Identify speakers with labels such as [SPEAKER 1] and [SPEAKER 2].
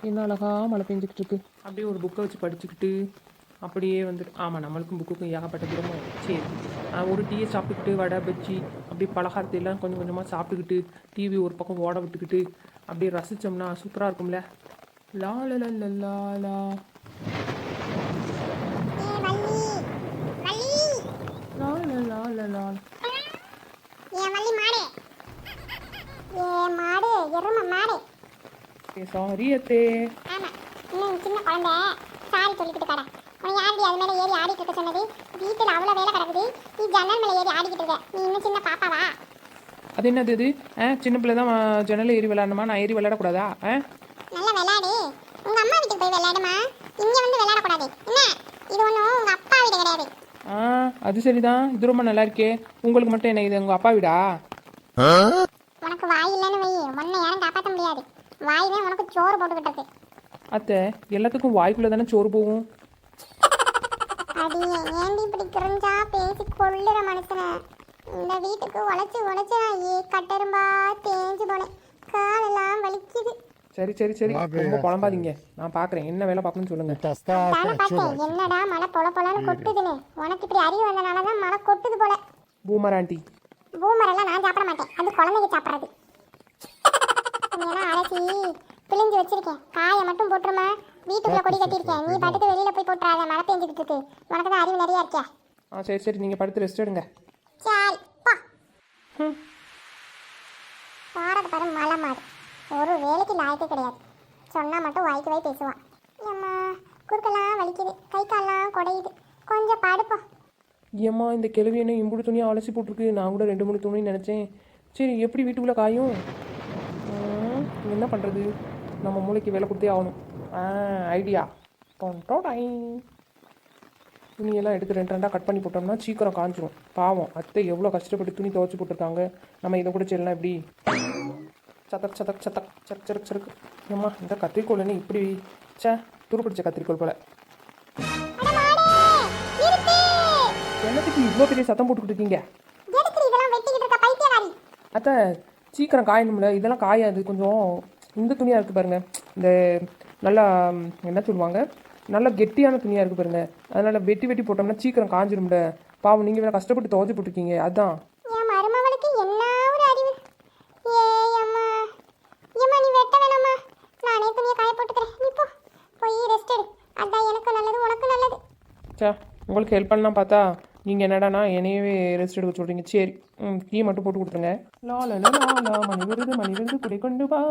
[SPEAKER 1] என்ன அழகா மழை பெஞ்சிக்கிட்டு இருக்கு. அப்படியே ஒரு புக்கை வச்சு படிச்சுக்கிட்டு அப்படியே வந்துட்டு ஆமாம் நம்மளுக்கும் புக்குக்கும் ஏகப்பட்ட தூரமும் சரி. ஒரு டீயை சாப்பிட்டுக்கிட்டு வடை பஜ்ஜி அப்படியே பலகாரத்தை எல்லாம் கொஞ்சம் கொஞ்சமாக சாப்பிட்டுக்கிட்டு டிவி ஒரு பக்கம் ஓட விட்டுக்கிட்டு அப்படியே ரசித்தோம்னா சூப்பராக இருக்கும்ல. லா லா லா லா லா லா லா லா லா லா லா. சாரி அத்தே.
[SPEAKER 2] ஆமா இன்னும் சின்ன குழந்தை சாரி சொல்லிக்கிட்டு கடை உனக்கு யாரடி அது மேலே ஏறி ஆடிட்டு இருக்க சொன்னது? வீட்டில் அவ்வளோ வேலை கிடக்குது, நீ ஜன்னல் மேலே ஏறி ஆடிக்கிட்டு இருக்க. நீ இன்னும் சின்ன பாப்பாவா?
[SPEAKER 1] அது என்னது இது? சின்ன பிள்ளை தான் ஜன்னல் ஏறி விளையாடணுமா? நான் ஏறி விளையாடக்கூடாதா?
[SPEAKER 2] நல்லா விளையாடு, உங்க அம்மா வீட்டுக்கு போய் விளையாடுமா, இங்க வந்து விளையாடக்கூடாது என்ன? இது ஒன்றும் உங்க அப்பா வீடு கிடையாது.
[SPEAKER 1] அது சரிதான். இது ரொம்ப நல்லா இருக்கே. உங்களுக்கு மட்டும் என்ன இது உங்கள் அப்பா வீடா?
[SPEAKER 2] உனக்கு வாய் இல்லைன்னு வை, உன்னை யாரும் காப்பாற்ற முடியாது. வாய் தான் உனக்கு சோறு போட்டுக்கிட்டு இருக்கு.
[SPEAKER 1] அத்தை எல்லாத்துக்கும் வாய்க்குள்ளே தானே சோறு போகும்.
[SPEAKER 2] அடி ஏண்டி இப்படி கிரிஞ்சா பேசி கொள்ளுற மனுஷனை. இந்த வீட்டுக்கு உழைச்சி உழைச்சி நான் கட்டெரும்பா தேஞ்சு போனேன், காலெல்லாம் வலிக்குது.
[SPEAKER 1] சரி சரி சரி ரொம்ப குழம்பாதீங்க. நான் பார்க்குறேன் என்ன வேலை பார்க்கணும்னு சொல்லுங்க.
[SPEAKER 2] தானே பார்த்தேன் என்னடா மழை பொல பொலன்னு கொட்டுதுன்னு. உனக்கு இப்படி அறிவு வந்தனால தான் மழை கொட்டுது போல.
[SPEAKER 1] Boomer aunty.
[SPEAKER 2] பூமர் எல்லாம் நான் சாப்பிட மாட்டேன், அது குழந்தைங்க சாப்பிட்றது. அரைச்சி பிழிஞ்சு வச்சிருக்கேன், காயை மட்டும் போட்டுருமா. வீட்டுக்குள்ள கொடி கட்டியிருக்கேன், நீ பாட்டுக்கு வெளியில போய் போட்டுறாத, மழை பெஞ்சிக்கிட்டு இருக்கு. உனக்கு தான் அறிவு நிறையா இருக்கியா.
[SPEAKER 1] சரி சரி நீங்கள் படுத்து ரெஸ்ட் எடுங்க.
[SPEAKER 2] சரி பா. பாரத பாரு மழை மாறு, ஒரு வேலைக்கு லாய்க்கு கிடையாது. சொன்னா மட்டும் வாய்க்கு வாய் பேசுவான். ஏம்மா குறுக்கெல்லாம் வலிக்குது, கை கால்லாம் குடையுது, கொஞ்சம் படுப்போம்.
[SPEAKER 1] ஏம்மா இந்த கிழவி என்ன இம்புடு துணியை அலசி போட்டிருக்கு. நான் கூட 2-3 துணி நினச்சேன். சரி எப்படி வீட்டுக்குள்ளே காயும்? என்ன பண்ணுறது? நம்ம மூளைக்கு வேலை கொடுத்தே ஆகணும். ஐடியா. துணியெல்லாம் எடுத்து 2 கட் பண்ணி போட்டோம்னா சீக்கிரம் காஞ்சிரும். பாவம் அத்தை எவ்வளோ கஷ்டப்பட்டு துணி துவைச்சி போட்டிருக்காங்க. நம்ம இதை கூட செய்யலாம் எப்படி? சதக் சதக் சதக் சரக் சரக் சரக்கு. ஏம்மா இந்த கத்திரிக்கோள்னு இப்படி துருப்பிடிச்ச கத்திரிக்கோள் போல. என்னத்துக்கு இவ்வளோ பெரிய சத்தம் போட்டுக்கிட்டு இருக்கீங்க? அத்தை சீக்கிரம் காயணும்ல. இதெல்லாம் காயாது. கொஞ்சம் இந்த துணியாக இருக்குது பாருங்கள். இந்த நல்லா என்ன சொல்லுவாங்க, நல்லா கெட்டியான துணியாக இருக்குது பாருங்கள். அதனால் வெட்டி வெட்டி போட்டோம்னா சீக்கிரம் காஞ்சிரும்ல. பாவம் நீங்கள் வேறு கஷ்டப்பட்டு துவைச்சி போட்டிருக்கீங்க. அதுதான். உங்களுக்கு ஹெல்ப் பண்ணலாம் பார்த்தா நீங்கள் என்னடானா என்னையவே ரெஸ்ட் எடுக்க சொல்கிறீங்க. சரி டீ மட்டும் போட்டு கொடுத்துருங்க. லா லா லா லா மணி வருது குடி கொண்டு வா.